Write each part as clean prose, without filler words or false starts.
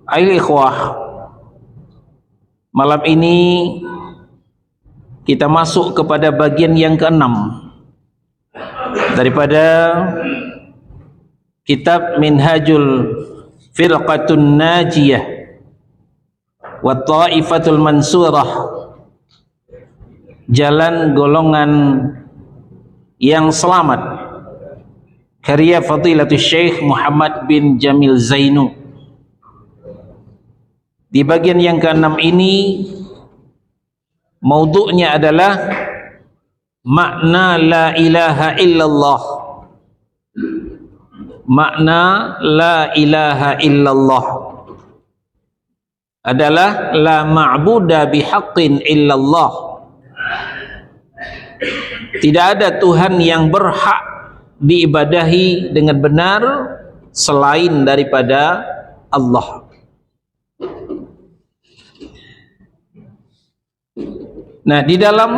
Ayolah ikhwah, malam ini kita masuk kepada bagian yang keenam daripada kitab Minhajul Firqatun Najiyah wa Ta'ifatul Mansurah, jalan golongan yang selamat, karya Fadilatul Syekh Muhammad bin Jamil Zainu. Di bagian yang keenam ini maudhu'nya adalah makna la ilaha illallah. Makna la ilaha illallah adalah la ma'buda bihaqqin illallah. Tidak ada Tuhan yang berhak diibadahi dengan benar selain daripada Allah. Nah, di dalam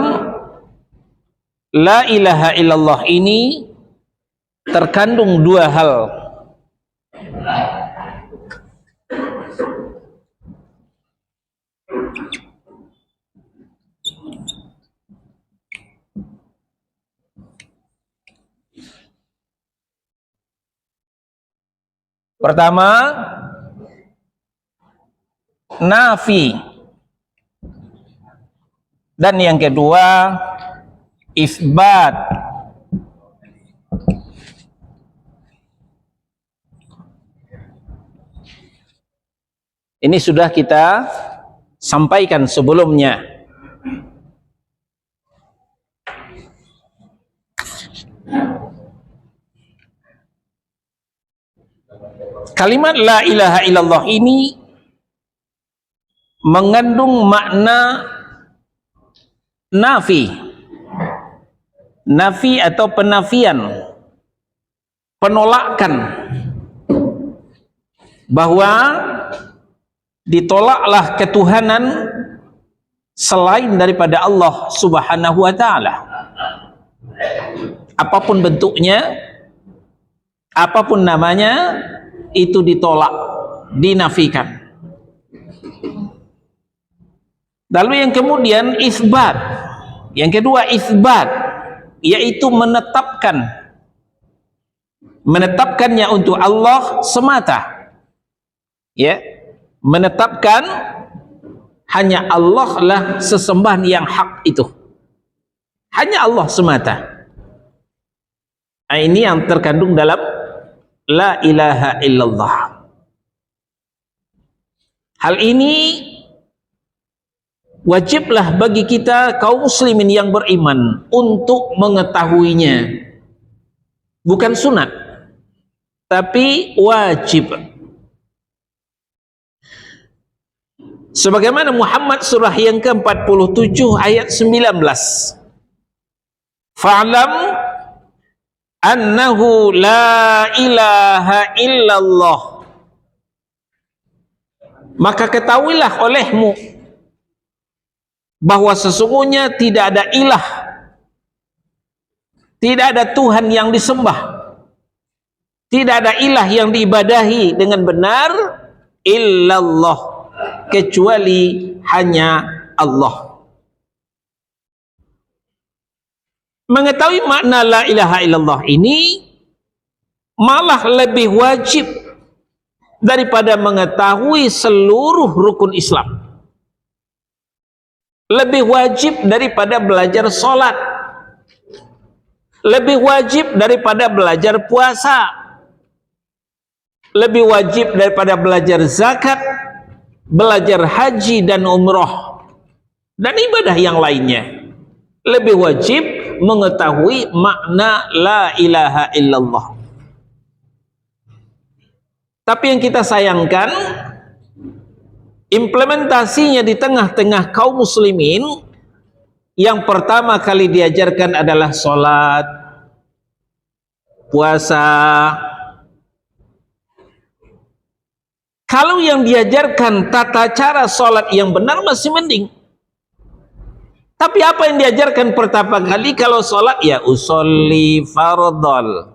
la ilaha illallah ini terkandung dua hal. Pertama, nafi. Dan yang kedua, isbat. Ini sudah kita sampaikan sebelumnya. Kalimat la ilaha illallah ini mengandung makna nafi. Nafi atau penafian, penolakan, bahwa ditolaklah ketuhanan selain daripada Allah Subhanahu wa ta'ala. Apapun bentuknya, apapun namanya, itu ditolak, dinafikan. Lalu yang kemudian isbat. Yang kedua isbat, yaitu menetapkannya untuk Allah semata. Ya, menetapkan hanya Allah lah sesembahan yang hak itu. Hanya Allah semata. Nah, ini yang terkandung dalam la ilaha illallah. Hal ini wajiblah bagi kita kaum muslimin yang beriman untuk mengetahuinya. Bukan sunat, tapi wajib. Sebagaimana Muhammad surah yang ke-47 ayat 19. Fa'lam annahu la ilaha illallah. Maka ketahuilah olehmu bahwa sesungguhnya tidak ada ilah, tidak ada Tuhan yang disembah, tidak ada ilah yang diibadahi dengan benar illallah, kecuali hanya Allah. Mengetahui makna la ilaha illallah ini malah lebih wajib daripada mengetahui seluruh rukun Islam. Lebih wajib daripada belajar sholat, lebih wajib daripada belajar puasa, lebih wajib daripada belajar zakat, belajar haji dan umroh, dan ibadah yang lainnya. Lebih wajib mengetahui makna la ilaha illallah. Tapi yang kita sayangkan, implementasinya di tengah-tengah kaum muslimin, yang pertama kali diajarkan adalah sholat, puasa. Kalau yang diajarkan tata cara sholat yang benar masih mending. Tapi apa yang diajarkan pertama kali kalau sholat? Ya usolli fardhol.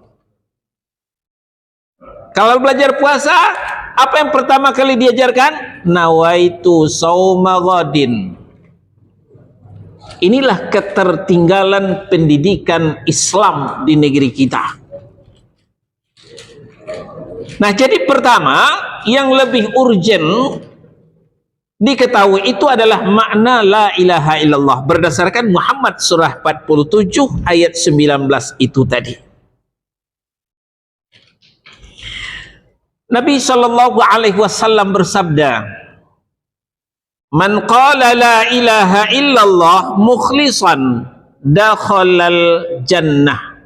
Kalau belajar puasa, Apa yang pertama kali diajarkan? Nawaitu sauma ghadin. Inilah ketertinggalan pendidikan Islam di negeri kita. Nah, jadi pertama yang lebih urgent diketahui itu adalah makna la ilaha illallah berdasarkan Muhammad surah 47 ayat 19 itu tadi. Nabi sallallahu alaihi wasallam bersabda, "Man qala la ilaha illallah mukhlishan dakhalal jannah."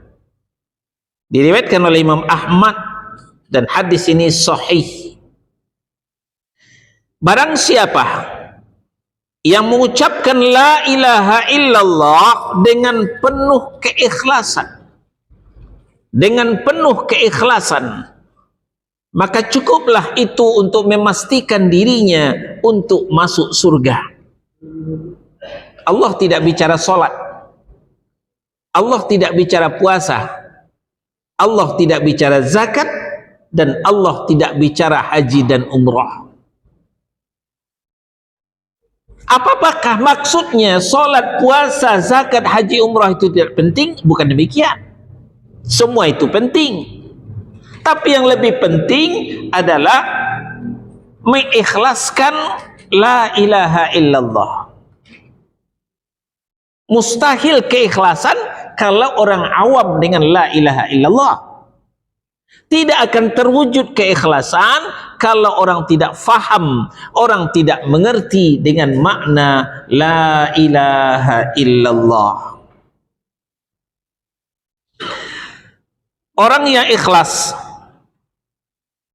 Diriwayatkan oleh Imam Ahmad dan hadis ini sahih. Barang siapa yang mengucapkan la ilaha illallah dengan penuh keikhlasan, maka cukuplah itu untuk memastikan dirinya untuk masuk surga. Allah tidak bicara salat, Allah tidak bicara puasa, Allah tidak bicara zakat, dan Allah tidak bicara haji dan umrah. Apakah maksudnya solat, puasa, zakat, haji, umrah itu tidak penting? Bukan demikian. Semua itu penting. Tapi yang lebih penting adalah mengikhlaskan la ilaha illallah. Mustahil keikhlasan kalau orang awam dengan la ilaha illallah. Tidak akan terwujud keikhlasan kalau orang tidak faham, orang tidak mengerti dengan makna la ilaha illallah. Orang yang ikhlas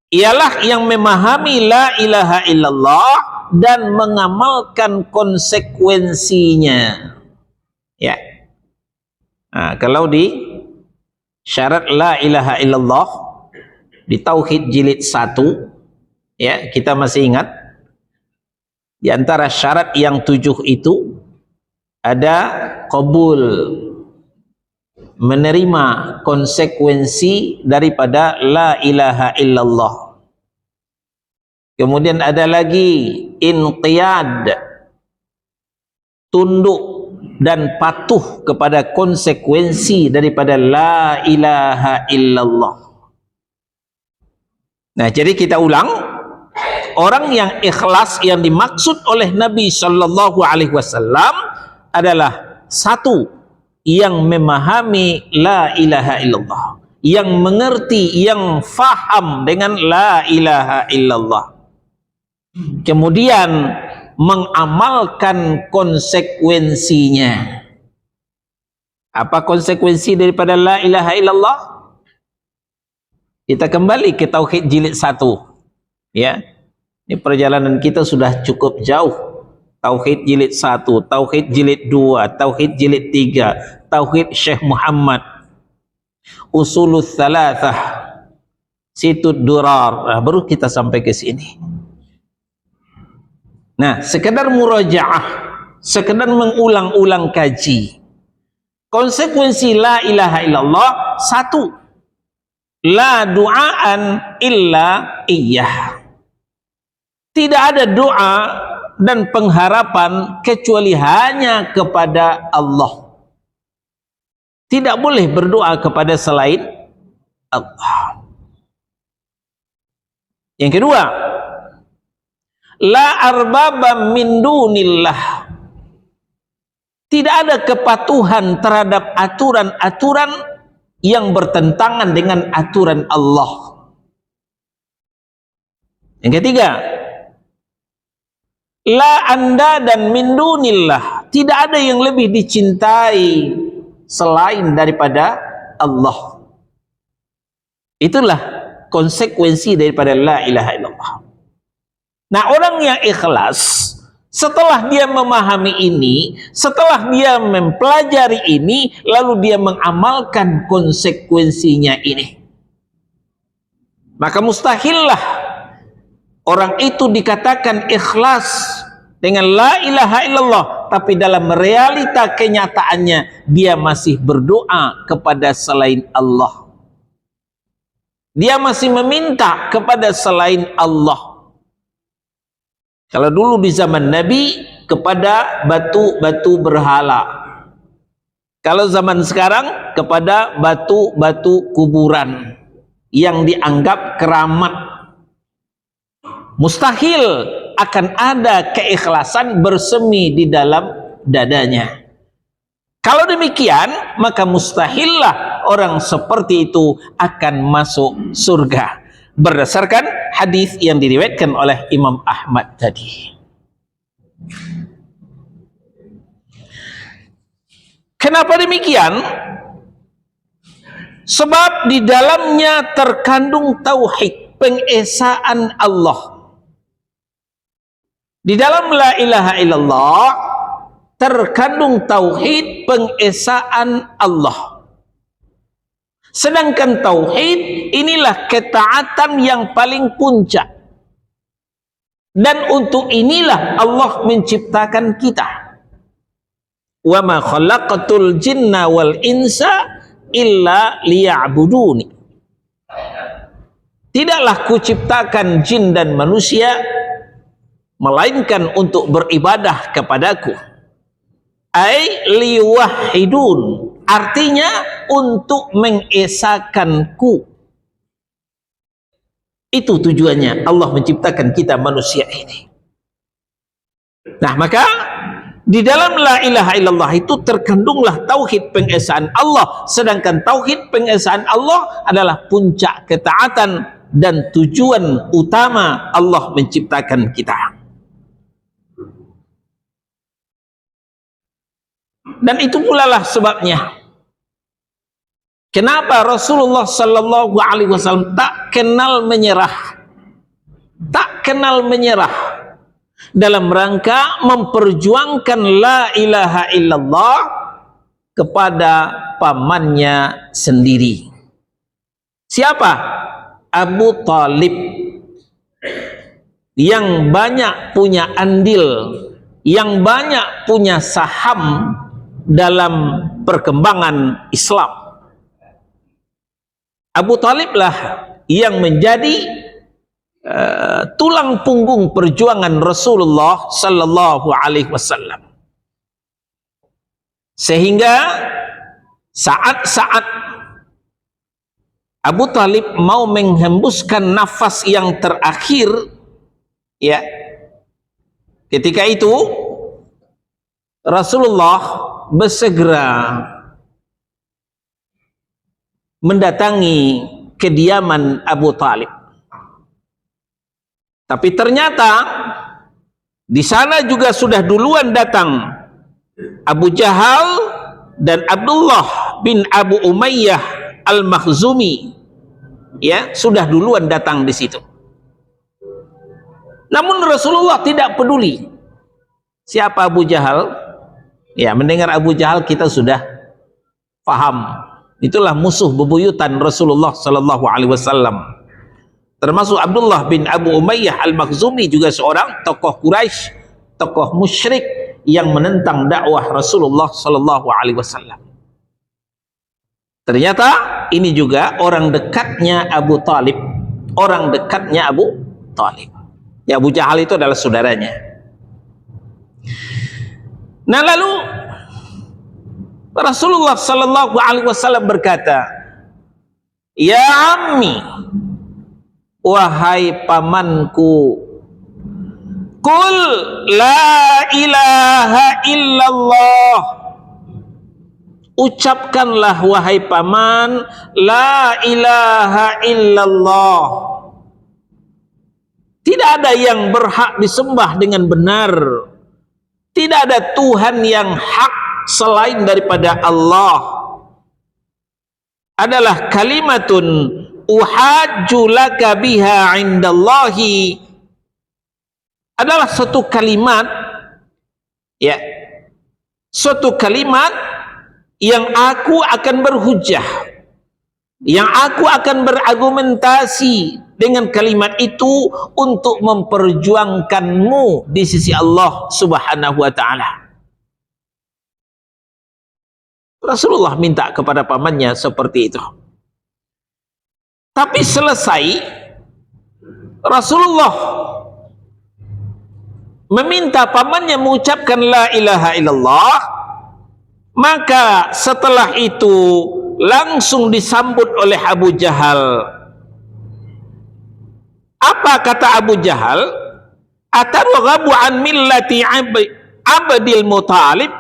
ialah yang memahami la ilaha illallah dan mengamalkan konsekuensinya. Ya. Nah, kalau di syarat la ilaha illallah di Tauhid jilid 1, ya, kita masih ingat di antara syarat yang 7 itu ada qabul, menerima konsekuensi daripada la ilaha illallah. Kemudian ada lagi inqiyad, tunduk dan patuh kepada konsekuensi daripada la ilaha illallah. Nah, jadi kita ulang, orang yang ikhlas yang dimaksud oleh Nabi sallallahu alaihi wasallam adalah satu, yang memahami la ilaha illallah, yang mengerti, yang faham dengan la ilaha illallah. Kemudian mengamalkan konsekuensinya. Apa konsekuensi daripada la ilaha illallah? Kita kembali ke Tauhid jilid 1. Ya. Ini perjalanan kita sudah cukup jauh. Tauhid jilid 1, Tauhid jilid 2, Tauhid jilid 3, Tauhid Syekh Muhammad, Usulul Thalathah, Situd Durar. Nah, baru kita sampai ke sini. Nah, sekedar murajaah, sekedar mengulang-ulang kaji. Konsekuensi la ilaha illallah, satu, la du'aan illa iyyah. Tidak ada doa dan pengharapan kecuali hanya kepada Allah. Tidak boleh berdoa kepada selain Allah. Yang kedua, la arbaba min dunillah. Tidak ada kepatuhan terhadap aturan-aturan yang bertentangan dengan aturan Allah. Yang ketiga, la anda dan min dunillah. Tidak ada yang lebih dicintai selain daripada Allah. Itulah konsekuensi daripada la ilaha illallah. Nah, orang yang ikhlas, setelah dia memahami ini, setelah dia mempelajari ini, lalu dia mengamalkan konsekuensinya ini, maka mustahillah orang itu dikatakan ikhlas dengan la ilaha illallah, tapi dalam realita kenyataannya dia masih berdoa kepada selain Allah. Dia masih meminta kepada selain Allah. Kalau dulu di zaman Nabi kepada batu-batu berhala. Kalau zaman sekarang kepada batu-batu kuburan yang dianggap keramat. Mustahil akan ada keikhlasan bersemi di dalam dadanya. Kalau demikian, maka mustahillah orang seperti itu akan masuk surga. Berdasarkan hadis yang diriwayatkan oleh Imam Ahmad tadi. Kenapa demikian? Sebab di dalamnya terkandung tauhid, pengesaan Allah. Di dalam la ilaha illallah terkandung tauhid, pengesaan Allah. Sedangkan tauhid inilah ketaatan yang paling puncak. Dan untuk inilah Allah menciptakan kita. Wa ma khalaqatul jinna wal insa illa liya'buduni. Tidaklah kuciptakan jin dan manusia melainkan untuk beribadah kepadaku. Ai liwahidun, artinya untuk mengesakanku. Itu tujuannya Allah menciptakan kita manusia ini. Nah, maka di dalam la ilaha illallah itu terkandunglah tauhid pengesaan Allah. Sedangkan tauhid pengesaan Allah adalah puncak ketaatan dan tujuan utama Allah menciptakan kita. Dan itu pula lah sebabnya kenapa Rasulullah sallallahu alaihi wasallam tak kenal menyerah. Tak kenal menyerah dalam rangka memperjuangkan la ilaha illallah kepada pamannya sendiri. Siapa? Abu Talib, yang banyak punya andil, yang banyak punya saham dalam perkembangan Islam. Abu Talib lah yang menjadi tulang punggung perjuangan Rasulullah sallallahu alaihi wasallam. Sehingga saat-saat Abu Talib mau menghembuskan nafas yang terakhir, ya, ketika itu Rasulullah bersegera mendatangi kediaman Abu Talib. Tapi ternyata di sana juga sudah duluan datang Abu Jahal dan Abdullah bin Abu Umayyah Al-Makhzumi. Ya, sudah duluan datang di situ. Namun Rasulullah tidak peduli siapa Abu Jahal. Ya, mendengar Abu Jahal kita sudah paham. Itulah musuh bebuyutan Rasulullah sallallahu alaihi wasallam. Termasuk Abdullah bin Abu Umayyah Al-Makhzumi juga seorang tokoh Quraisy, tokoh musyrik yang menentang dakwah Rasulullah sallallahu alaihi wasallam. Ternyata ini juga orang dekatnya Abu Talib, orang dekatnya Abu Talib. Ya, Abu Jahal itu adalah saudaranya. Nah, lalu Rasulullah sallallahu alaihi wasallam berkata, "Ya ammi, wahai pamanku, qul la ilaha illallah." Ucapkanlah wahai paman, la ilaha illallah. Tidak ada yang berhak disembah dengan benar. Tidak ada Tuhan yang hak selain daripada Allah. Adalah kalimatun uhajju laka biha indallahi. Adalah suatu kalimat, ya, suatu kalimat yang aku akan berhujjah, yang aku akan berargumentasi dengan kalimat itu untuk memperjuangkanmu di sisi Allah Subhanahu wa ta'ala. Rasulullah minta kepada pamannya seperti itu. Tapi selesai, Rasulullah meminta pamannya mengucapkan la ilaha illallah. Maka setelah itu langsung disambut oleh Abu Jahal. Apa kata Abu Jahal? Atarghabu an millati Abdil Muthalib?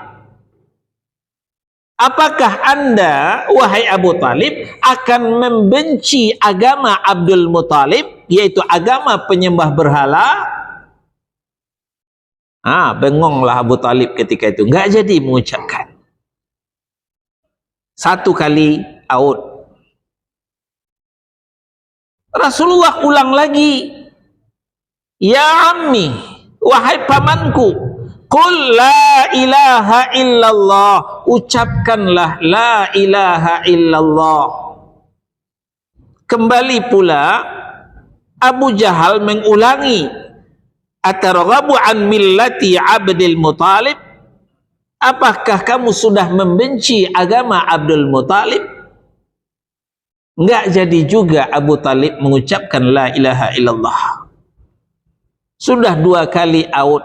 Apakah anda, wahai Abu Talib, akan membenci agama Abdul Muthalib, yaitu agama penyembah berhala? Bengonglah Abu Talib ketika itu, nggak jadi mengucapkan. Satu kali out. Rasulullah ulang lagi, ya ammi, wahai pamanku, qul la ilaha illallah, ucapkanlah la ilaha illallah. Kembali pula Abu Jahal mengulangi, atarghabu an millati Abdil Muthalib? Apakah kamu sudah membenci agama Abdul Muthalib? Enggak jadi juga Abu Talib mengucapkan la ilaha illallah. Sudah 2 kali out.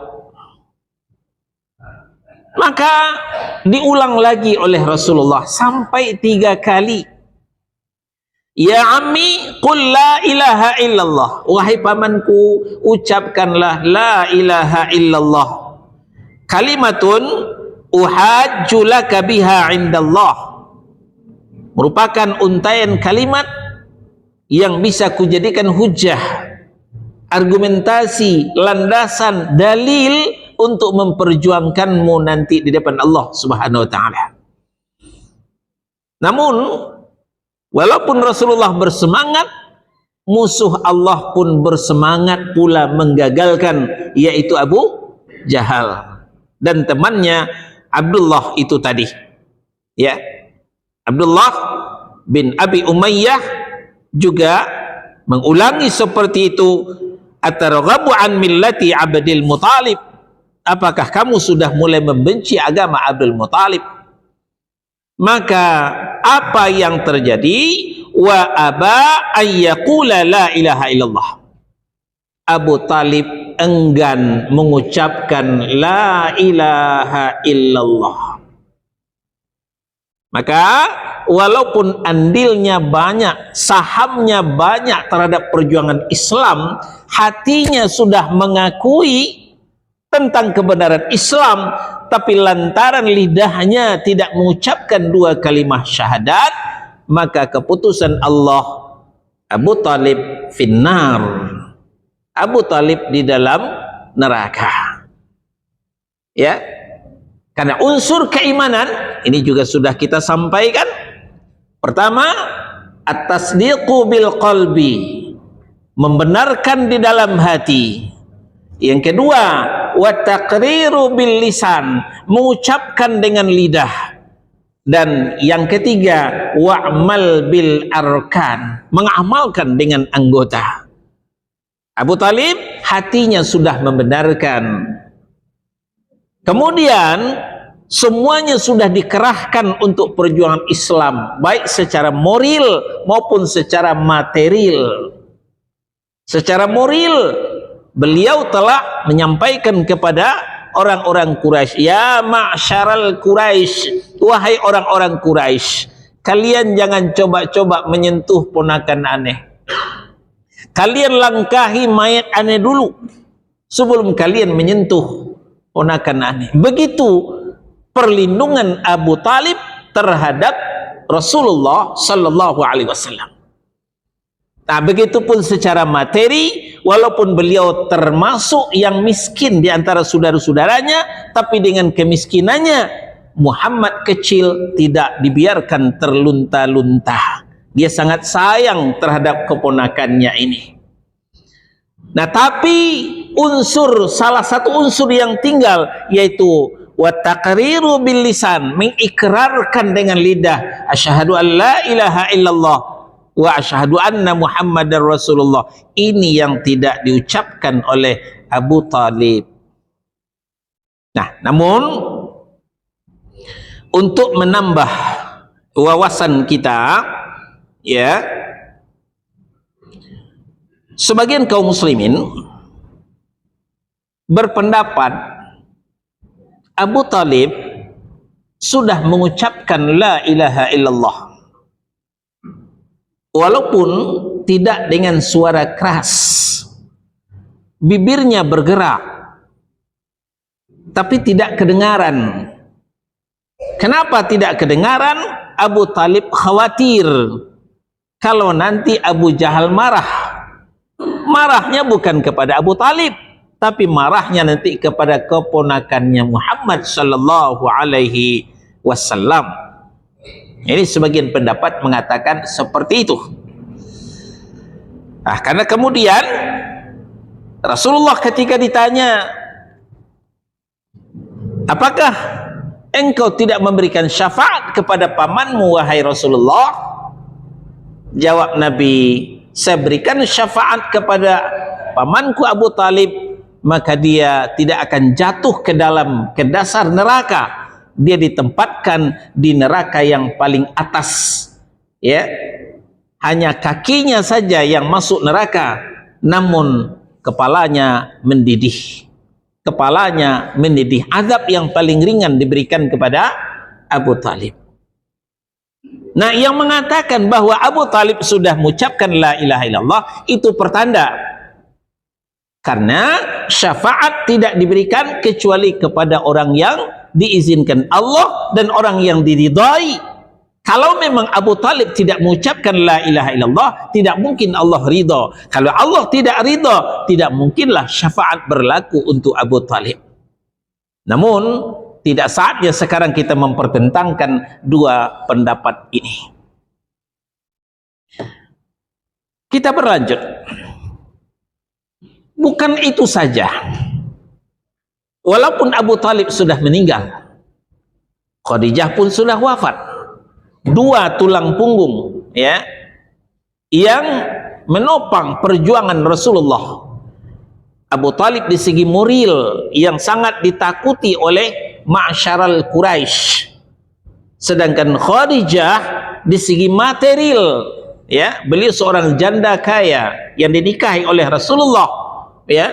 Maka diulang lagi oleh Rasulullah sampai 3 kali. Ya ammi, qul la ilaha illallah. Wahai pamanku, ucapkanlah la ilaha illallah. Kalimatun uhajju laka biha indallah, merupakan untaian kalimat yang bisa kujadikan hujah, argumentasi, landasan, dalil untuk memperjuangkanmu nanti di depan Allah Subhanahu wa taala. Namun walaupun Rasulullah bersemangat, musuh Allah pun bersemangat pula menggagalkan, yaitu Abu Jahal dan temannya Abdullah itu tadi, ya. Abdullah bin Abi Umayyah juga mengulangi seperti itu, atarghabu an millati Abdil Muthalib? Apakah kamu sudah mulai membenci agama Abdul Muthalib? Maka apa yang terjadi? Wa aba ayyaqula la ilaha illallah. Abu Talib enggan mengucapkan la ilaha illallah. Maka walaupun andilnya banyak, sahamnya banyak terhadap perjuangan Islam, hatinya sudah mengakui tentang kebenaran Islam, tapi lantaran lidahnya tidak mengucapkan 2 kalimat syahadat, maka keputusan Allah, Abu Talib finnar, Abu Talib di dalam neraka. Ya, karena unsur keimanan ini juga sudah kita sampaikan. Pertama, at-tasdiqu bil qalbi, membenarkan di dalam hati. Yang kedua, wa taqriru bil lisan, mengucapkan dengan lidah. Dan yang ketiga, wa'mal bil arkan, mengamalkan dengan anggota. Abu Talib hatinya sudah membenarkan. Kemudian semuanya sudah dikerahkan untuk perjuangan Islam, baik secara moral maupun secara material. Secara moral, beliau telah menyampaikan kepada orang-orang Quraisy, ya ma'syaral Quraisy, wahai orang-orang Quraisy, kalian jangan coba-coba menyentuh ponakan aneh. Kalian langkahi mayat aneh dulu sebelum kalian menyentuh ponakan aneh. Begitu perlindungan Abu Talib terhadap Rasulullah sallallahu alaihi wasallam. Nah, begitupun secara materi, walaupun beliau termasuk yang miskin di antara saudara-saudaranya, tapi dengan kemiskinannya Muhammad kecil tidak dibiarkan terlunta-lunta. Dia sangat sayang terhadap keponakannya ini. Nah, tapi salah satu unsur yang tinggal, yaitu wa taqriru bil lisan, mengikrarkan dengan lidah, asyhadu an la ilaha illallah wa asyhadu anna Muhammadar Rasulullah. Ini yang tidak diucapkan oleh Abu Talib. Nah, namun untuk menambah wawasan kita, ya, Sebagian kaum muslimin berpendapat Abu Talib sudah mengucapkan la ilaha illallah, walaupun tidak dengan suara keras, bibirnya bergerak tapi tidak kedengaran. Kenapa tidak kedengaran? Abu Talib khawatir kalau nanti Abu Jahal marah. Marahnya bukan kepada Abu Talib, tapi marahnya nanti kepada keponakannya Muhammad sallallahu alaihi wasallam. Ini sebagian pendapat mengatakan seperti itu. Karena kemudian Rasulullah ketika ditanya, apakah engkau tidak memberikan syafaat kepada pamanmu wahai Rasulullah? Jawab Nabi, saya berikan syafaat kepada pamanku Abu Talib, maka dia tidak akan jatuh ke dasar neraka. Dia ditempatkan di neraka yang paling atas, ya. Hanya kakinya saja yang masuk neraka, namun kepalanya mendidih. Kepalanya mendidih. Azab yang paling ringan diberikan kepada Abu Talib. Nah, yang mengatakan bahwa Abu Talib sudah mengucapkan la ilaha illallah itu pertanda, karena syafaat tidak diberikan kecuali kepada orang yang diizinkan Allah dan orang yang diridai. Kalau memang Abu Talib tidak mengucapkan la ilaha illallah, tidak mungkin Allah ridha. Kalau Allah tidak ridha, tidak mungkinlah syafaat berlaku untuk Abu Talib. Namun tidak saatnya sekarang kita mempertentangkan dua pendapat ini. Kita berlanjut. Bukan itu saja. Walaupun Abu Talib sudah meninggal, Khadijah pun sudah wafat. Dua tulang punggung, ya, yang menopang perjuangan Rasulullah. Abu Talib di segi moral yang sangat ditakuti oleh Ma'syaral Quraisy, sedangkan Khadijah di segi material, ya, beliau seorang janda kaya yang dinikahi oleh Rasulullah, ya,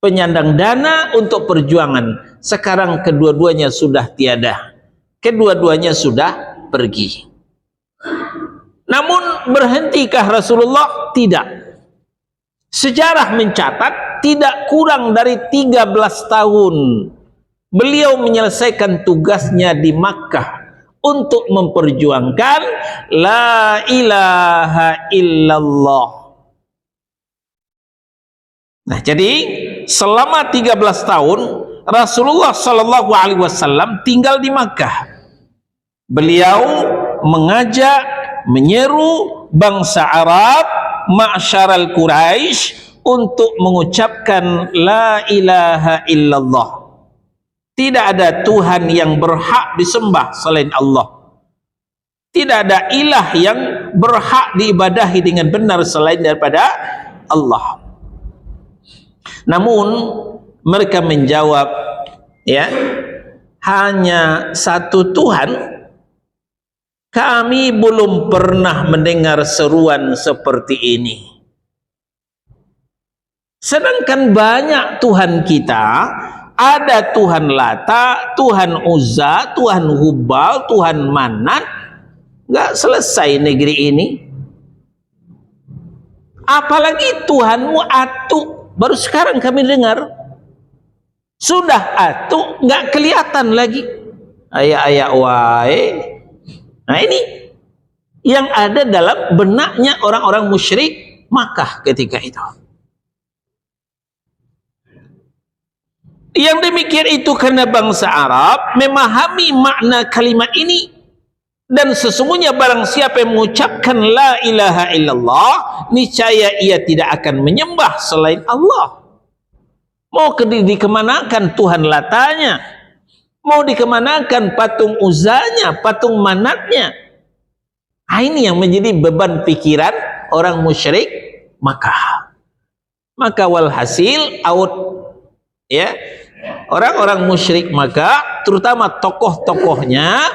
penyandang dana untuk perjuangan. Sekarang kedua-duanya sudah tiada, kedua-duanya sudah pergi. Namun berhentikah Rasulullah? Tidak. Sejarah mencatat tidak kurang dari 13 tahun beliau menyelesaikan tugasnya di Makkah untuk memperjuangkan la ilaha illallah. Nah, jadi selama 13 tahun Rasulullah sallallahu alaihi wasallam tinggal di Makkah. Beliau mengajak, menyeru bangsa Arab, Ma'syaral Quraisy, untuk mengucapkan la ilaha illallah. Tidak ada Tuhan yang berhak disembah selain Allah. Tidak ada ilah yang berhak diibadahi dengan benar selain daripada Allah. Namun mereka menjawab, ya, hanya satu Tuhan. Kami belum pernah mendengar seruan seperti ini. Sedangkan banyak Tuhan kita, ada Tuhan Lata, Tuhan Uzza, Tuhan Hubal, Tuhan Manat. Nggak selesai negeri ini. Apalagi Tuhanmu Atu, baru sekarang kami dengar. Sudah Atu, nggak kelihatan lagi. Ayak-ayak wae. Nah, ini yang ada dalam benaknya orang-orang musyrik Makkah ketika itu. Yang demikian itu karena bangsa Arab memahami makna kalimat ini, dan sesungguhnya barang siapa yang mengucapkan la ilaha illallah, niscaya ia tidak akan menyembah selain Allah. Mau dikemanakan Tuhan Latanya, mau dikemanakan patung Uzzanya, patung Manatnya. Ini yang menjadi beban pikiran orang musyrik Makkah. Maka walhasil out, ya, orang-orang musyrik Makkah, terutama tokoh-tokohnya,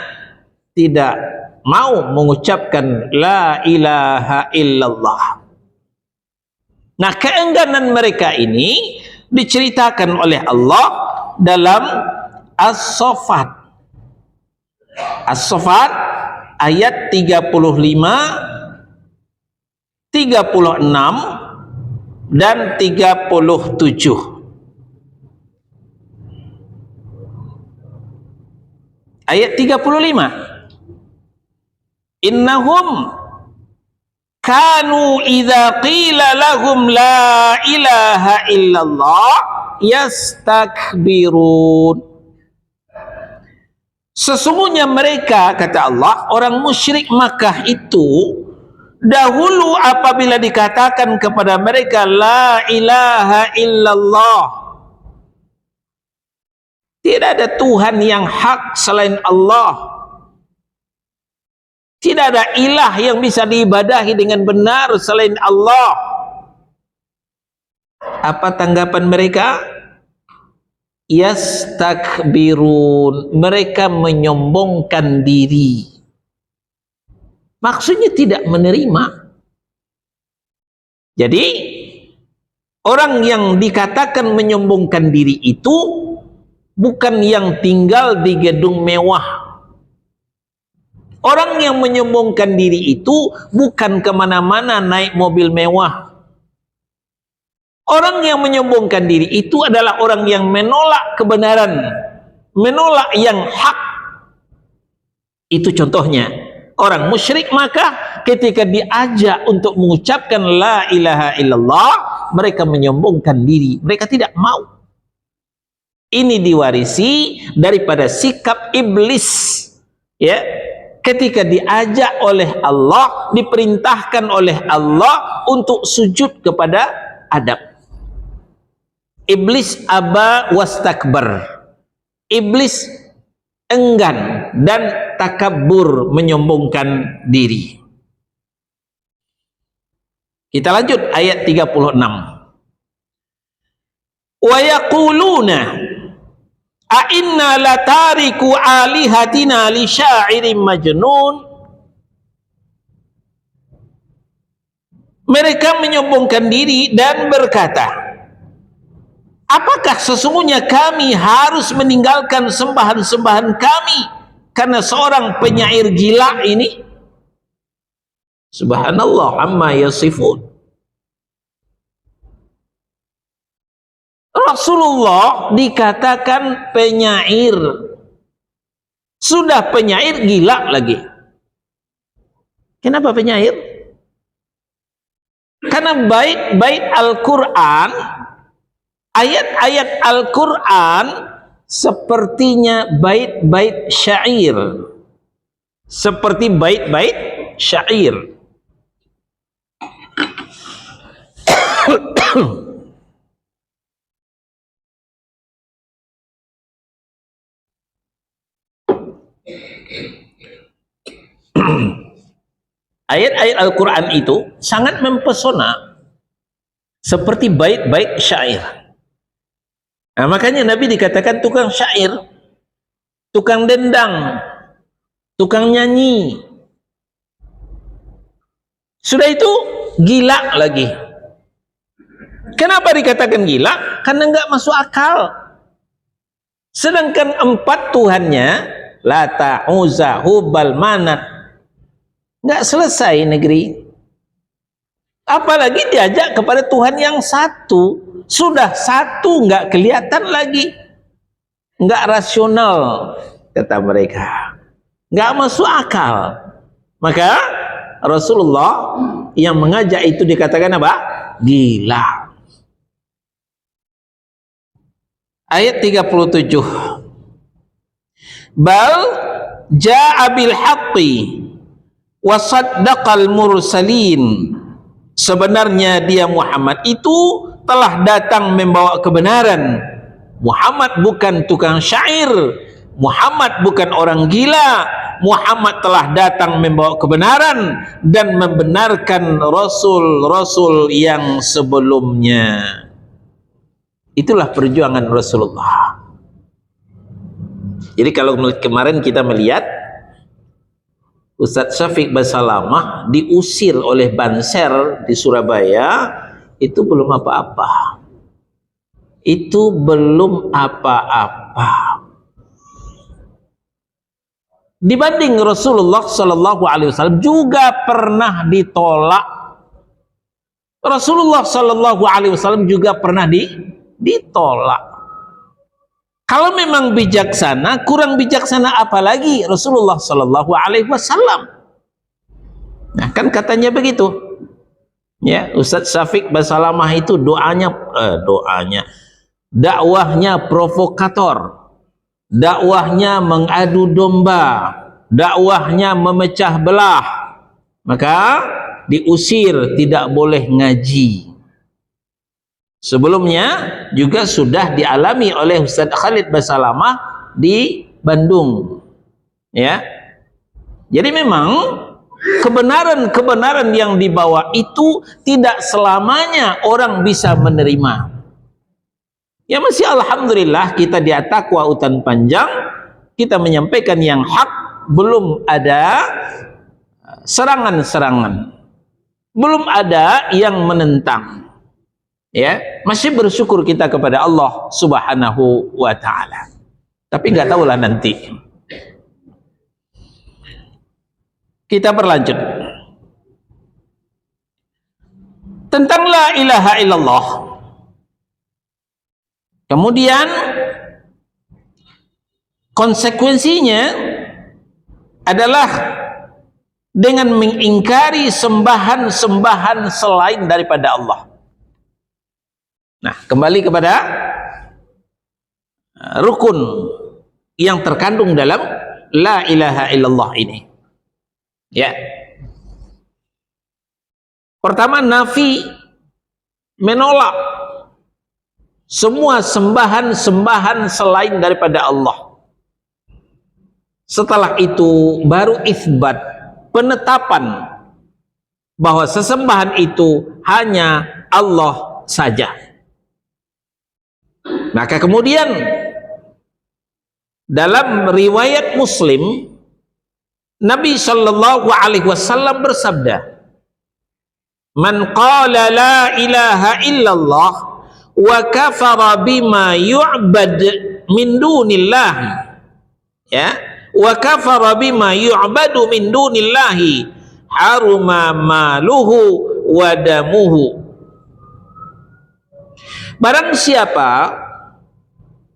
tidak mau mengucapkan la ilaha illallah. Nah, keengganan mereka ini diceritakan oleh Allah dalam As-Saffat. As-Saffat ayat 35, 36 dan 37. Ayat 35. Innahum kanu idza qila lahum la ilaha illallah yastakbirun. Sesungguhnya mereka, kata Allah, orang musyrik Makkah itu dahulu apabila dikatakan kepada mereka la ilaha illallah, tidak ada Tuhan yang hak selain Allah, tidak ada ilah yang bisa diibadahi dengan benar selain Allah, apa tanggapan mereka? Yastakbirun, mereka menyombongkan diri. Maksudnya tidak menerima. Jadi orang yang dikatakan menyombongkan diri itu bukan yang tinggal di gedung mewah. Orang yang menyombongkan diri itu bukan kemana-mana naik mobil mewah. Orang yang menyombongkan diri itu adalah orang yang menolak kebenaran, menolak yang hak. Itu contohnya orang musyrik Makkah ketika diajak untuk mengucapkan la ilaha illallah, mereka menyombongkan diri, mereka tidak mau. Ini diwarisi daripada sikap iblis, ya. Ketika diajak oleh Allah, diperintahkan oleh Allah untuk sujud kepada Adam. Iblis aba wastakbar. Iblis enggan dan takabur, menyombongkan diri. Kita lanjut ayat 36. Wa yaquluna a inna latariku alihatina li syairin majnun. Mereka menyombongkan diri dan berkata, apakah sesungguhnya kami harus meninggalkan sembahan-sembahan kami karena seorang penyair gila ini? Subhanallah amma yasifun. Rasulullah dikatakan penyair. Sudah penyair, gila lagi. Kenapa penyair? Karena bait-bait Al-Quran, ayat-ayat Al-Quran sepertinya bait-bait syair, seperti bait-bait syair. Ayat-ayat Al-Quran itu sangat mempesona, seperti bait-bait syair. Nah, makanya Nabi dikatakan tukang syair, tukang dendang, tukang nyanyi. Sudah itu gila lagi. Kenapa dikatakan gila? Karena enggak masuk akal. Sedangkan 4 Tuhannya, Lata, Uzza, Hubal, Manat, enggak selesai negeri. Apalagi diajak kepada Tuhan yang satu. Sudah satu, enggak kelihatan lagi, enggak rasional, kata mereka, enggak masuk akal. Maka Rasulullah yang mengajak itu dikatakan apa? Gila. Ayat 37. Bal ja'a bil haqqi wa saddaqal mursalin. Sebenarnya dia Muhammad itu telah datang membawa kebenaran. Muhammad bukan tukang syair, Muhammad bukan orang gila. Muhammad telah datang membawa kebenaran dan membenarkan rasul-rasul yang sebelumnya. Itulah perjuangan Rasulullah. Jadi kalau kemarin kita melihat Ustadz Syafiq Basalamah diusir oleh Banser di Surabaya, itu belum apa-apa. Itu belum apa-apa. Dibanding Rasulullah Sallallahu Alaihi Wasallam juga pernah ditolak. Rasulullah Sallallahu Alaihi Wasallam juga pernah ditolak. Kalau memang bijaksana, kurang bijaksana apalagi Rasulullah Sallallahu Alaihi Wasallam. Nah, kan katanya begitu. Ya, Ustadz Syafiq Basalamah itu dakwahnya provokator, dakwahnya mengadu domba, dakwahnya memecah belah, maka diusir, tidak boleh ngaji. Sebelumnya juga sudah dialami oleh Ustadz Khalid Basalamah di Bandung, ya. Jadi memang kebenaran-kebenaran yang dibawa itu tidak selamanya orang bisa menerima. Ya masih alhamdulillah kita di At-Taqwa Hutan Panjang, kita menyampaikan yang hak, belum ada serangan-serangan, belum ada yang menentang. Ya, masih bersyukur kita kepada Allah Subhanahu wa taala. Tapi nggak tahulah nanti. Kita berlanjut tentang la ilaha illallah. Kemudian konsekuensinya adalah dengan mengingkari sembahan-sembahan selain daripada Allah. Nah, kembali kepada rukun yang terkandung dalam la ilaha illallah ini. Ya. Pertama, nafi, menolak semua sembahan-sembahan selain daripada Allah. Setelah itu baru isbat, penetapan bahwa sesembahan itu hanya Allah saja. Maka kemudian dalam riwayat Muslim, Nabi Shallallahu Alaihi Wasallam bersabda, "Man qala la ilaha illallah wa kafara bima yu'bad min dunillah, ya, wa kafara bima yu'badu min dunillahi, haruma maluhu wa damuhu." Barang siapa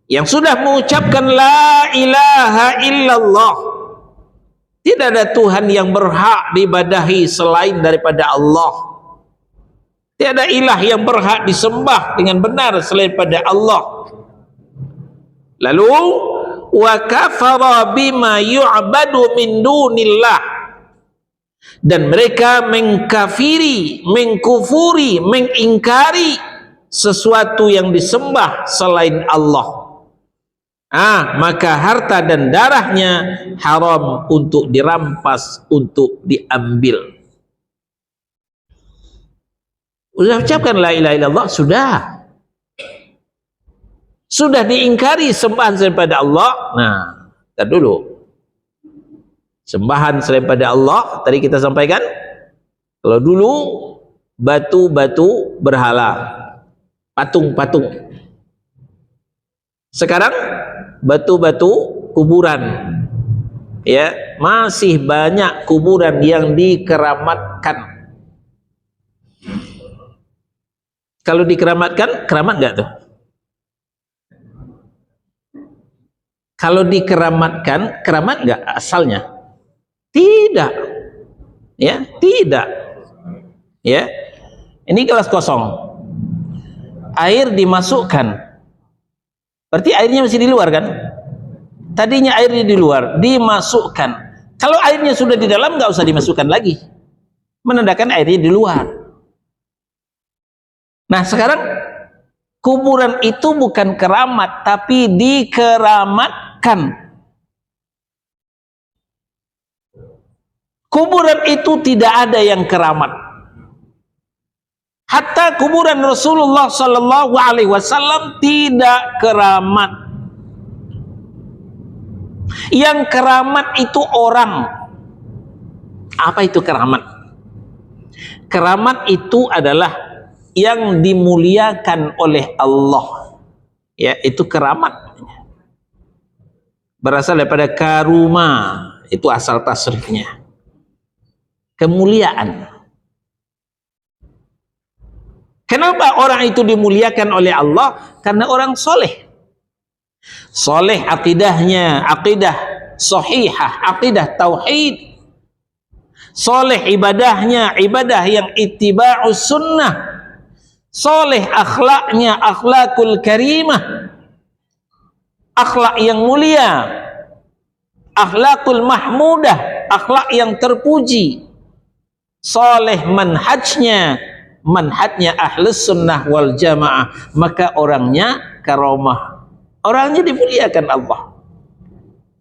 yang sudah mengucapkan la ilaha illallah, tidak ada Tuhan yang berhak diibadahi selain daripada Allah, tiada ilah yang berhak disembah dengan benar selain pada Allah, lalu wa kafara bima yu'badu min dunillah, dan mereka mengkafiri, mengkufuri, mengingkari sesuatu yang disembah selain Allah, maka harta dan darahnya haram untuk dirampas, untuk diambil. Sudah ucapkan la ilaha illallah, sudah diingkari sembahan selain pada Allah. Nah, tar dulu, sembahan selain pada Allah tadi kita sampaikan, kalau dulu batu-batu berhala, patung-patung, sekarang batu-batu kuburan. Ya, masih banyak kuburan yang dikeramatkan. Kalau dikeramatkan, keramat nggak tuh? Kalau dikeramatkan, keramat nggak asalnya? Tidak. Ya, tidak. Ya, ini gelas kosong, air dimasukkan, berarti airnya masih di luar kan? Tadinya airnya di luar, dimasukkan. Kalau airnya sudah di dalam, nggak usah dimasukkan lagi, menandakan airnya di luar. Nah, sekarang kuburan itu bukan keramat, tapi dikeramatkan. Kuburan itu tidak ada yang keramat. Hatta kuburan Rasulullah Sallallahu Alaihi Wasallam tidak keramat. Yang keramat itu orang. Apa itu keramat? Keramat itu adalah yang dimuliakan oleh Allah. Ya, itu keramat. Berasal daripada karuma, itu asal tasrifnya. Kemuliaan. Kenapa orang itu dimuliakan oleh Allah? Karena orang soleh. Soleh akidahnya, akidah sahihah, akidah tauhid. Soleh ibadahnya, ibadah yang ittiba'us sunnah. Soleh akhlaknya, akhlakul karimah, akhlak yang mulia, akhlakul mahmudah, akhlak yang terpuji. Soleh manhajnya, manhajnya ahlus sunnah wal jamaah, maka orangnya karamah, orangnya dimuliakan Allah.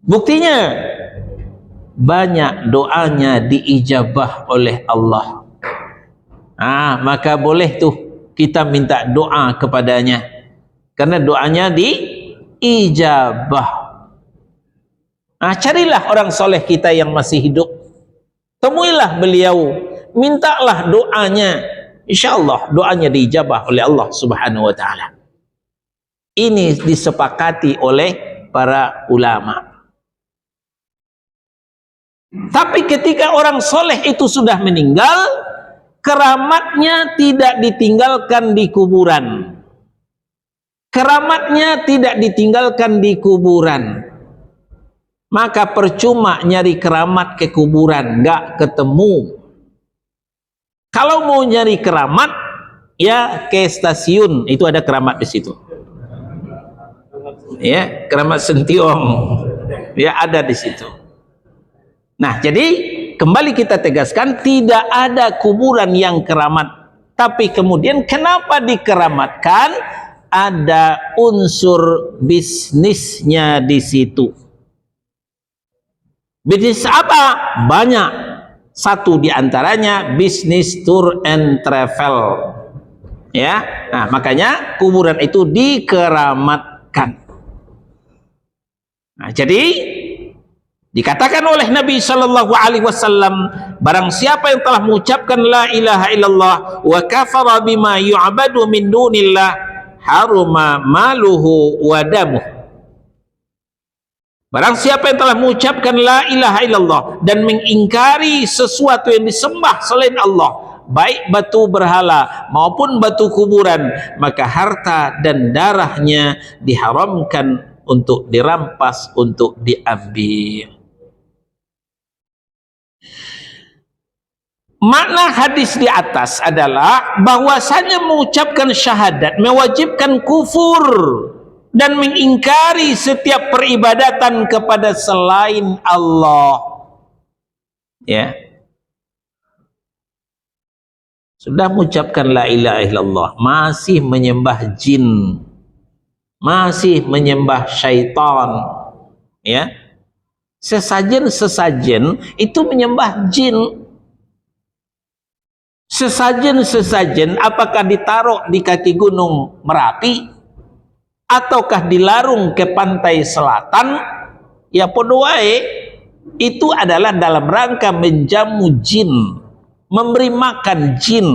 Buktinya banyak doanya diijabah oleh Allah. Maka boleh tuh kita minta doa kepadanya, karena doanya diijabah. Carilah orang soleh kita yang masih hidup, temuilah beliau, mintalah doanya, insya Allah doanya diijabah oleh Allah subhanahu wa ta'ala. Ini disepakati oleh para ulama. Tapi ketika orang soleh itu sudah meninggal, keramatnya tidak ditinggalkan di kuburan. Keramatnya tidak ditinggalkan di kuburan. Maka percuma nyari keramat ke kuburan, nggak ketemu. Kalau mau nyari keramat, ya ke stasiun, itu ada keramat di situ. Ya, keramat Sentiong, ya ada di situ. Nah, jadi kembali kita tegaskan, tidak ada kuburan yang keramat. Tapi kemudian kenapa dikeramatkan? Ada unsur bisnisnya di situ. Bisnis apa? Banyak. Satu diantaranya bisnis tour and travel. Ya, nah makanya kuburan itu dikeramatkan. Nah, jadi dikatakan oleh Nabi Shallallahu Alaihi Wasallam, barang siapa yang telah mengucapkan la ilaha illallah wa kafara bima yu'badu min dunillah, haruma maluhu wa damuh. Barang siapa yang telah mengucapkan la ilaha illallah dan mengingkari sesuatu yang disembah selain Allah, baik batu berhala maupun batu kuburan, maka harta dan darahnya diharamkan untuk dirampas, untuk diambil. Makna hadis di atas adalah bahwasanya mengucapkan syahadat mewajibkan kufur dan mengingkari setiap peribadatan kepada selain Allah. Ya. Sudah mengucapkan la ilaha illallah, masih menyembah jin, masih menyembah syaitan, ya. Sesajen-sesajen itu menyembah jin. Sesajen-sesajen apakah ditaruh di kaki gunung Merapi ataukah dilarung ke pantai selatan, ya podo wae, itu adalah dalam rangka menjamu jin, memberi makan jin.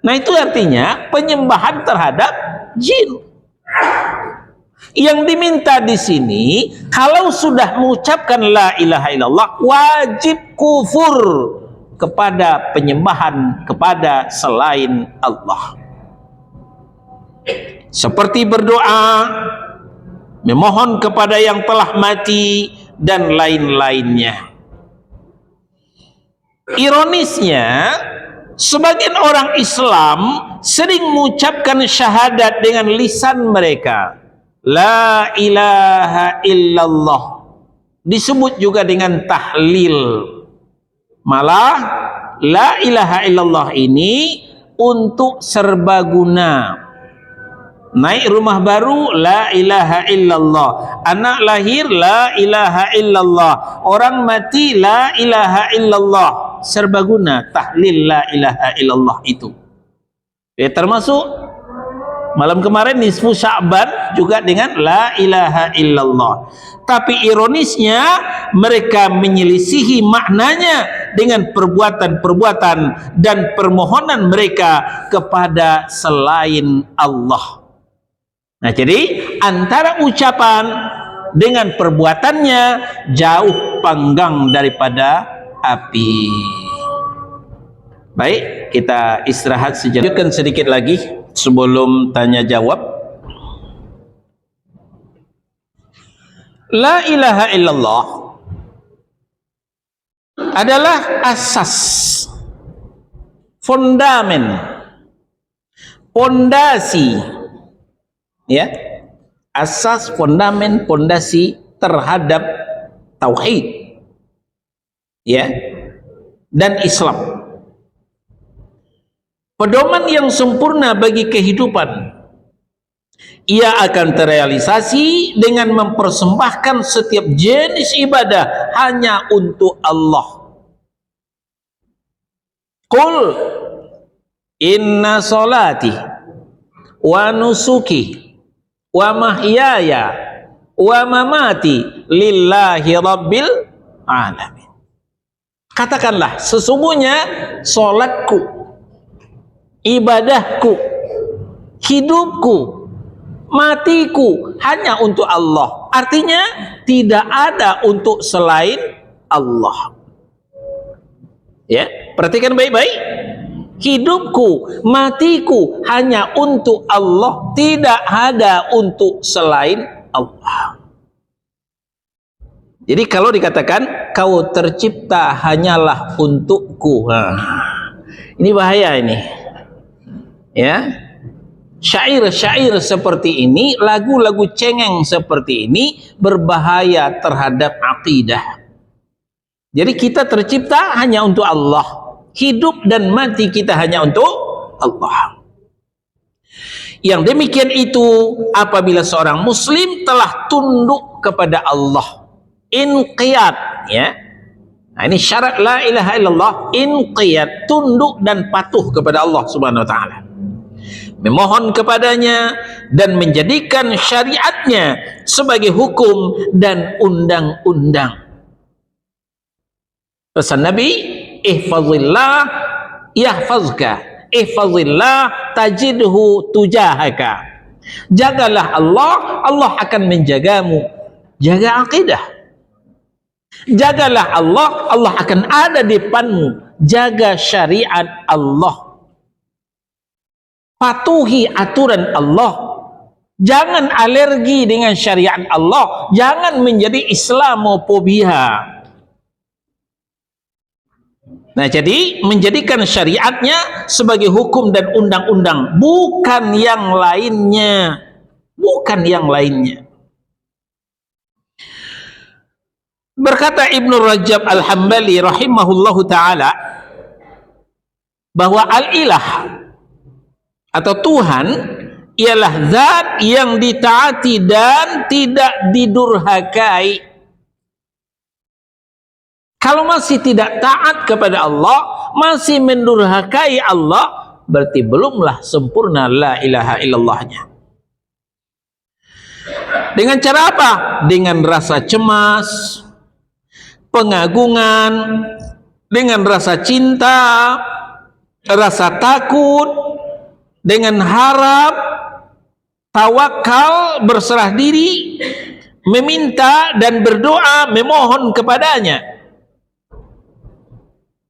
Nah, itu artinya penyembahan terhadap jin. Yang diminta di sini, kalau sudah mengucapkan la ilaha illallah, wajib kufur kepada penyembahan kepada selain Allah. Seperti berdoa, memohon kepada yang telah mati, dan lain-lainnya. Ironisnya, sebagian orang Islam sering mengucapkan syahadat dengan lisan mereka, la ilaha illallah, disebut juga dengan tahlil. Malah la ilaha illallah ini untuk serbaguna. Naik rumah baru, la ilaha illallah. Anak lahir, la ilaha illallah. Orang mati, la ilaha illallah. Serbaguna tahlil la ilaha illallah itu. Ya, termasuk Malam kemarin nisfu Sya'ban juga dengan la ilaha illallah. Tapi ironisnya mereka menyelisihi maknanya dengan perbuatan-perbuatan dan permohonan mereka kepada selain Allah. Nah, jadi antara ucapan dengan perbuatannya jauh panggang daripada api. Baik, kita istirahat sejenak sedikit lagi sebelum tanya jawab. La ilaha illallah adalah asas, fondamen, pondasi, ya, asas, fondamen, pondasi terhadap tauhid, ya, dan Islam. Pedoman yang sempurna bagi kehidupan. Ia akan terrealisasi dengan mempersembahkan setiap jenis ibadah hanya untuk Allah. Qul inna salati wa nusuki wa mahyaya wa mamati lillahi rabbil alamin. Katakanlah, sesungguhnya salatku, ibadahku, hidupku, matiku hanya untuk Allah. Artinya tidak ada untuk selain Allah. Ya, perhatikan baik-baik. Hidupku, matiku hanya untuk Allah, tidak ada untuk selain Allah. Jadi kalau dikatakan kau tercipta hanyalah untukku, ini bahaya ini. Ya. Syair-syair seperti ini, lagu-lagu cengeng seperti ini berbahaya terhadap akidah. Jadi kita tercipta hanya untuk Allah, hidup dan mati kita hanya untuk Allah. Yang demikian itu apabila seorang muslim telah tunduk kepada Allah, inqiyad, ya. Nah, ini syarat la ilaha illallah, inqiyad, tunduk dan patuh kepada Allah Subhanahu wa taala. Memohon kepadanya dan menjadikan syariatnya sebagai hukum dan undang-undang. Pesan Nabi, ihfazillah yahfazka, ihfazillah tajidhu tujahaka. Jagalah Allah, Allah akan menjagamu. Jaga akidah. Jagalah Allah, Allah akan ada di depanmu. Jaga syariat Allah. Patuhi aturan Allah. Jangan alergi dengan syariat Allah. Jangan menjadi Islamofobia. Nah, jadi menjadikan syariatnya sebagai hukum dan undang-undang, bukan yang lainnya. Bukan yang lainnya. Berkata Ibnu Rajab Al-Hambali rahimahullahu ta'ala bahwa al-ilah atau Tuhan ialah zat yang ditaati dan tidak didurhakai. Kalau masih tidak taat kepada Allah, masih mendurhakai Allah, berarti belumlah sempurna la ilaha illallahnya. Dengan cara apa? Dengan rasa cemas, pengagungan, dengan rasa cinta, rasa takut, dengan harap, tawakal, berserah diri, meminta dan berdoa, memohon kepadanya.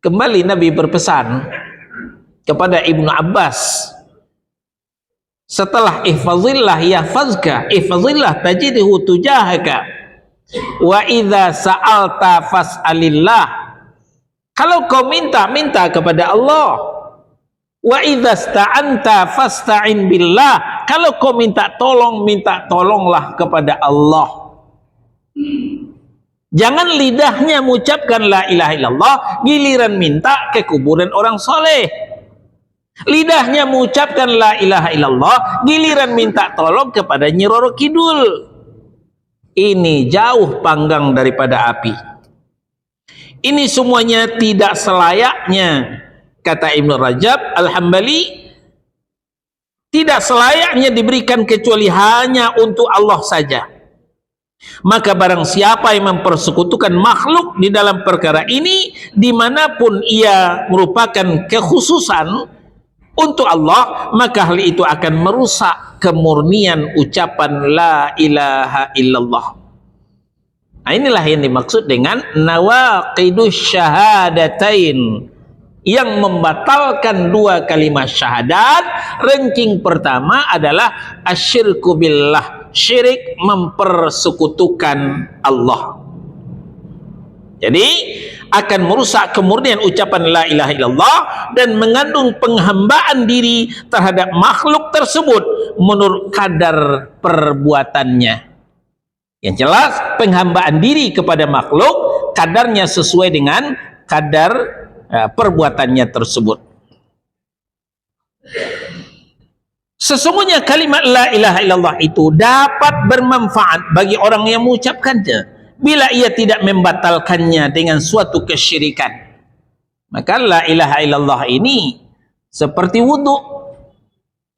Kembali Nabi berpesan kepada Ibnu Abbas, setelah ihfazillah yahfazka, ihfazillah tajidhu tujahaka, wa idza sa'alta fas'alillah. Kalau kau minta, minta kepada Allah. Wa idza sta'anta fasta'in billah. Kalau kau minta tolong, minta tolonglah kepada Allah. Jangan lidahnya mengucapkan la ilaha illallah, giliran minta ke kuburan orang soleh. Lidahnya mengucapkan la ilaha illallah, giliran minta tolong kepada Nyi Roro Kidul. Ini jauh panggang daripada api. Ini semuanya tidak selayaknya, kata Ibnu Rajab Al-Hambali, tidak selayaknya diberikan kecuali hanya untuk Allah saja. Maka barang siapa yang mempersekutukan makhluk di dalam perkara ini, dimanapun ia merupakan kekhususan untuk Allah, maka hal itu akan merusak kemurnian ucapan la ilaha illallah. Nah, inilah yang dimaksud dengan nawaqidus syahadatain, yang membatalkan dua kalimat syahadat. Ranking pertama adalah asyirku billah, syirik, mempersekutukan Allah. Jadi akan merusak kemurnian ucapan la ilaha illallah dan mengandung penghambaan diri terhadap makhluk tersebut menurut kadar perbuatannya. Yang jelas penghambaan diri kepada makhluk kadarnya sesuai dengan kadar perbuatannya tersebut. Sesungguhnya kalimat la ilaha illallah itu dapat bermanfaat bagi orang yang mengucapkannya bila ia tidak membatalkannya dengan suatu kesyirikan. Maka la ilaha illallah ini seperti wudhu,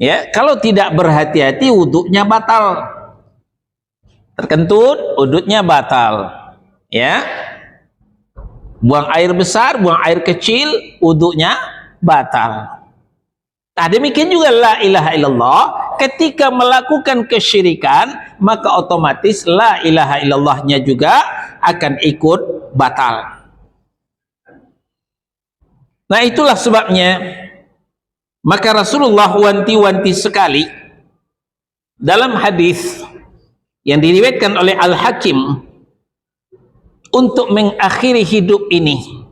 ya, kalau tidak berhati-hati wudhunya batal, terkentut wudhunya batal, ya, buang air besar, buang air kecil, wudhunya batal. Nah, demikian juga la ilaha illallah, ketika melakukan kesyirikan, maka otomatis la ilaha illallahnya juga akan ikut batal. Nah, itulah sebabnya maka Rasulullah wanti-wanti sekali dalam hadis yang diriwayatkan oleh Al-Hakim untuk mengakhiri hidup ini.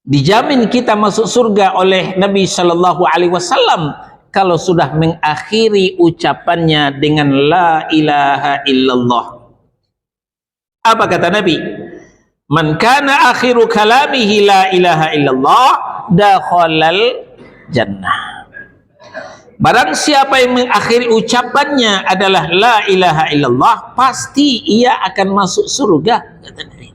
Dijamin kita masuk surga oleh Nabi Shallallahu Alaihi Wasallam kalau sudah mengakhiri ucapannya dengan la ilaha illallah. Apa kata Nabi? Man kana akhiru kalamihi la ilaha illallah dakhalal jannah. Barang siapa yang mengakhiri ucapannya adalah la ilaha illallah, pasti ia akan masuk surga, kata Nabi.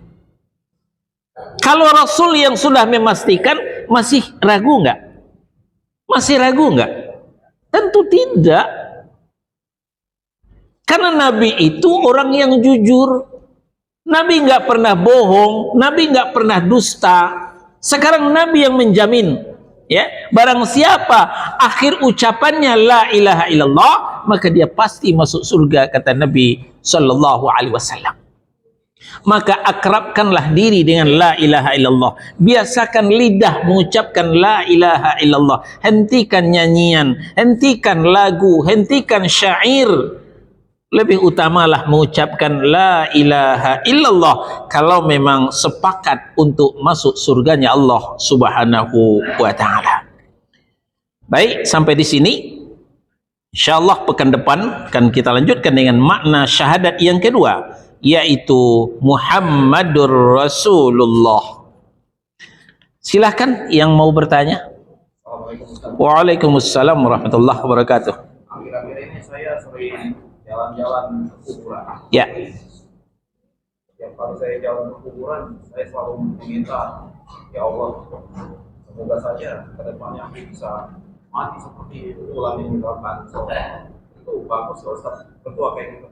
Kalau Rasul yang sudah memastikan, masih ragu nggak? Masih ragu nggak? Tentu tidak. Karena Nabi itu orang yang jujur. Nabi nggak pernah bohong, Nabi nggak pernah dusta. Sekarang Nabi yang menjamin, ya, barang siapa akhir ucapannya la ilaha illallah, maka dia pasti masuk surga, kata Nabi Sallallahu Alaihi Wasallam. Maka akrabkanlah diri dengan la ilaha illallah, biasakan lidah mengucapkan la ilaha illallah, hentikan nyanyian, hentikan lagu, hentikan syair. Lebih utamalah mengucapkan la ilaha illallah kalau memang sepakat untuk masuk surganya Allah Subhanahu wa taala. Baik, sampai di sini. Insyaallah pekan depan akan kita lanjutkan dengan makna syahadat yang kedua, yaitu Muhammadur Rasulullah. Silahkan yang mau bertanya. Waalaikumsalam warahmatullahi wabarakatuh. Akhir-akhir ini saya sering jalan-jalan ke kuburan. Ya. Setiap kali saya jalan ke kuburan, saya selalu meminta, ya Allah, semoga saja ke depannya aku bisa mati seperti ulang yang dilakukan. So, itu bagus loh, Ustaz. Berdoa kayak gitu.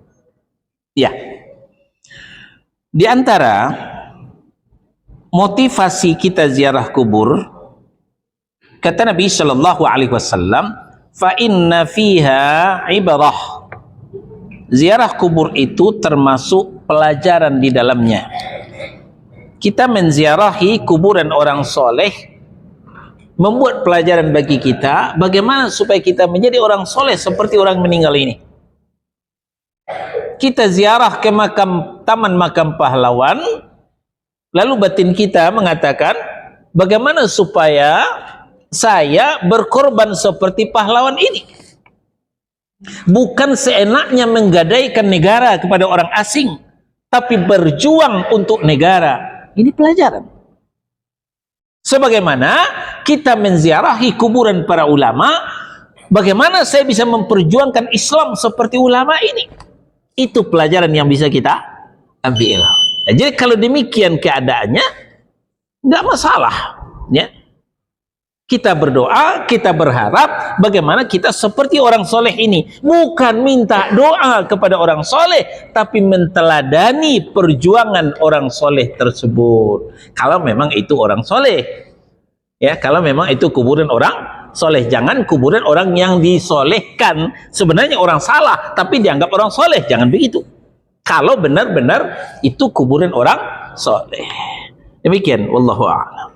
Ya. Di antara motivasi kita ziarah kubur, kata Nabi Shallallahu Alaihi Wasallam, fa inna fiha ibrah. Ziarah kubur itu termasuk pelajaran di dalamnya. Kita menziarahi kuburan orang soleh, membuat pelajaran bagi kita bagaimana supaya kita menjadi orang soleh seperti orang meninggal ini. Kita ziarah ke taman makam pahlawan, lalu batin kita mengatakan, bagaimana supaya saya berkorban seperti pahlawan ini? Bukan seenaknya menggadaikan negara kepada orang asing, tapi berjuang untuk negara. Ini pelajaran. Sebagaimana kita menziarahi kuburan para ulama, bagaimana saya bisa memperjuangkan Islam seperti ulama ini? Itu pelajaran yang bisa kita ambil. Nah, jadi kalau demikian keadaannya, nggak masalah, ya. Kita berdoa, kita berharap bagaimana kita seperti orang soleh ini. Bukan minta doa kepada orang soleh, tapi menteladani perjuangan orang soleh tersebut. Kalau memang itu orang soleh, ya, kalau memang itu kuburan orang soleh. Jangan kuburan orang yang disolehkan, sebenarnya orang salah, tapi dianggap orang soleh. Jangan begitu. Kalau benar-benar itu kuburan orang soleh. Demikian, wallahu a'lam.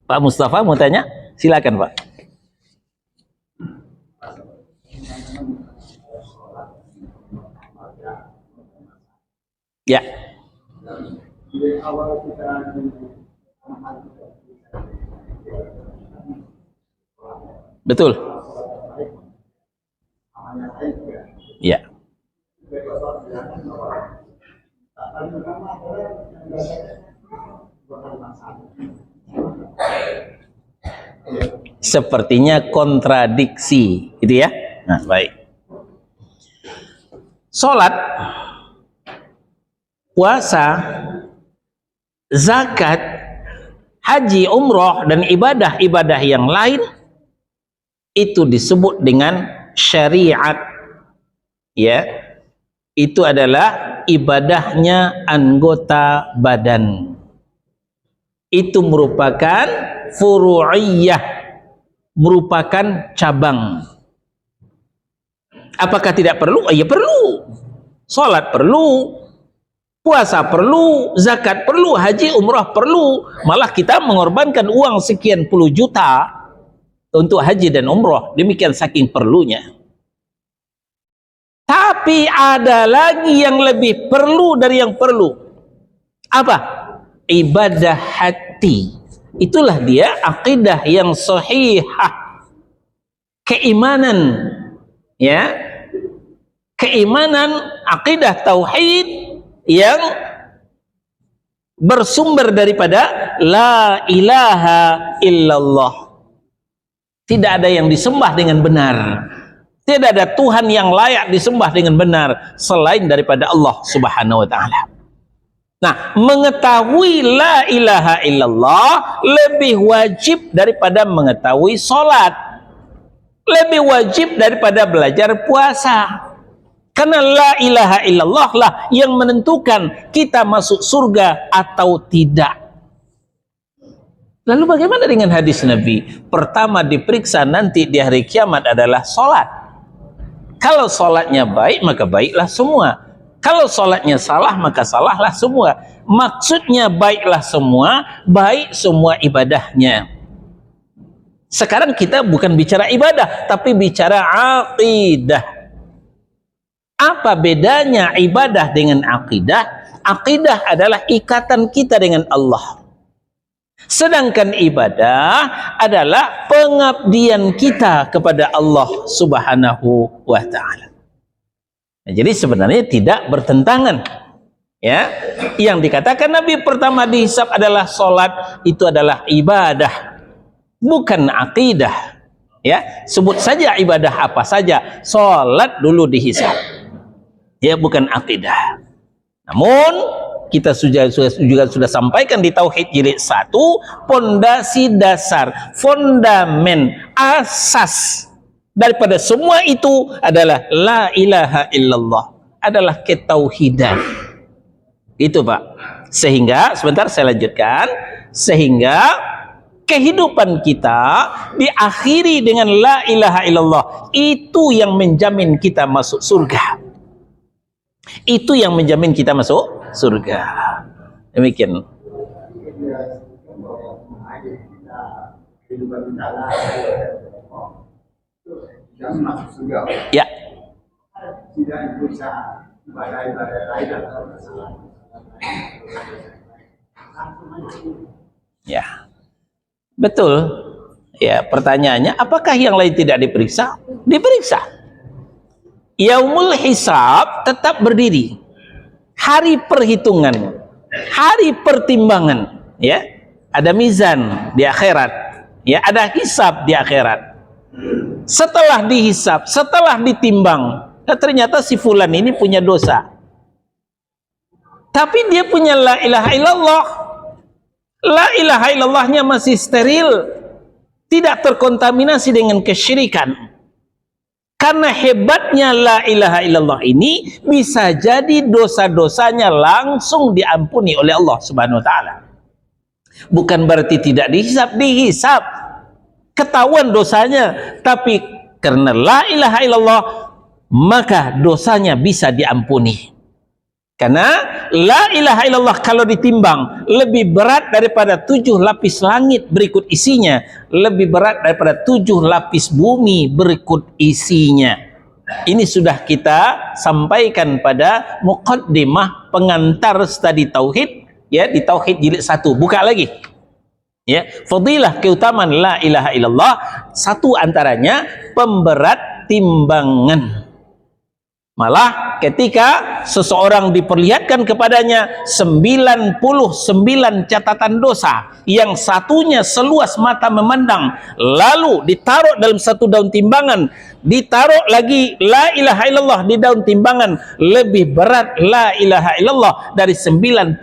Pak Mustafa mau tanya? Silakan, Pak. Ya. Betul. Ya. Sepertinya kontradiksi, gitu ya. Nah, baik. Salat, puasa, zakat, haji, umroh, dan ibadah-ibadah yang lain itu disebut dengan syariat. Ya, itu adalah ibadahnya anggota badan. Itu merupakan furu'iyah, merupakan cabang. Apakah tidak perlu? Ya perlu. Salat perlu, puasa perlu, zakat perlu, haji umrah perlu. Malah kita mengorbankan uang sekian puluh juta untuk haji dan umrah. Demikian saking perlunya. Tapi ada lagi yang lebih perlu dari yang perlu. Apa? Ibadah hati. Itulah dia akidah yang sahihah. Keimanan, ya. Keimanan, akidah tauhid yang bersumber daripada la ilaha illallah. Tidak ada yang disembah dengan benar. Tidak ada Tuhan yang layak disembah dengan benar selain daripada Allah Subhanahu wa taala. Nah, mengetahui la ilaha illallah lebih wajib daripada mengetahui salat. Lebih wajib daripada belajar puasa. Karena la ilaha illallah lah yang menentukan kita masuk surga atau tidak. Lalu bagaimana dengan hadis Nabi? Pertama diperiksa nanti di hari kiamat adalah salat. Kalau salatnya baik, maka baiklah semua. Kalau salatnya salah, maka salahlah semua. Maksudnya baiklah semua, baik semua ibadahnya. Sekarang kita bukan bicara ibadah, tapi bicara aqidah. Apa bedanya ibadah dengan aqidah? Aqidah adalah ikatan kita dengan Allah. Sedangkan ibadah adalah pengabdian kita kepada Allah Subhanahu wa taala. Nah, jadi sebenarnya tidak bertentangan. Ya, yang dikatakan Nabi pertama dihisab adalah salat, itu adalah ibadah, bukan akidah. Ya, sebut saja ibadah apa saja, salat dulu dihisab. Ya, bukan akidah. Namun kita juga sudah sampaikan di Tauhid Jilid 1, pondasi dasar, fondamen, asas daripada semua itu adalah la ilaha illallah, adalah ketauhidan. Itu Pak. Sehingga, sebentar saya lanjutkan, sehingga kehidupan kita diakhiri dengan la ilaha illallah. Itu yang menjamin kita masuk surga. Itu yang menjamin kita masuk surga. Demikian. Ya. Ya. Betul. Ya, pertanyaannya apakah yang lain tidak diperiksa? Diperiksa. Yaumul hisab tetap berdiri. Hari perhitungan, hari pertimbangan, ya. Ada mizan di akhirat, ya, ada hisab di akhirat. Setelah dihisab, setelah ditimbang, ternyata si fulan ini punya dosa. Tapi dia punya la ilaha illallah. La ilaha illallahnya masih steril. tidak terkontaminasi dengan kesyirikan. Karena hebatnya la ilaha illallah ini, bisa jadi dosa-dosanya langsung diampuni oleh Allah Subhanahu wa taala. Bukan berarti tidak dihisab, ketahuan dosanya, tapi karena la ilaha illallah maka dosanya bisa diampuni. Karena la ilaha illallah kalau ditimbang lebih berat daripada 7 lapis langit berikut isinya, lebih berat daripada 7 lapis bumi berikut isinya. Ini sudah kita sampaikan pada muqaddimah pengantar studi tauhid, ya, di tauhid jilid 1. Buka lagi, ya, fadilah keutamaan la ilaha illallah, satu antaranya pemberat timbangan. Malah ketika seseorang diperlihatkan kepadanya 99 catatan dosa, yang satunya seluas mata memandang, lalu ditaruh dalam satu daun timbangan, ditaruh lagi la ilaha illallah di daun timbangan, lebih berat la ilaha illallah dari 99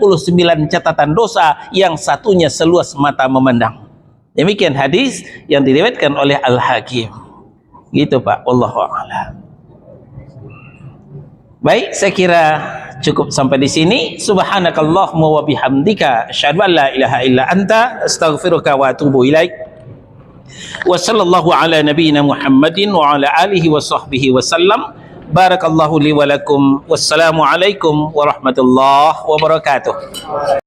catatan dosa yang satunya seluas mata memandang. Demikian hadis yang diriwayatkan oleh Al-Hakim. Gitu Pak, wallahu a'lam. Baik, saya kira cukup sampai di sini. Subhanakallahumma wa bihamdika asyhadu an la ilaha illa anta astaghfiruka wa atubu ilaik. Wa sallallahu ala nabiyyina Muhammadin wa ala alihi wa sahbihi wasallam. Barakallahu li wa lakum. Wassalamu alaikum warahmatullahi wabarakatuh.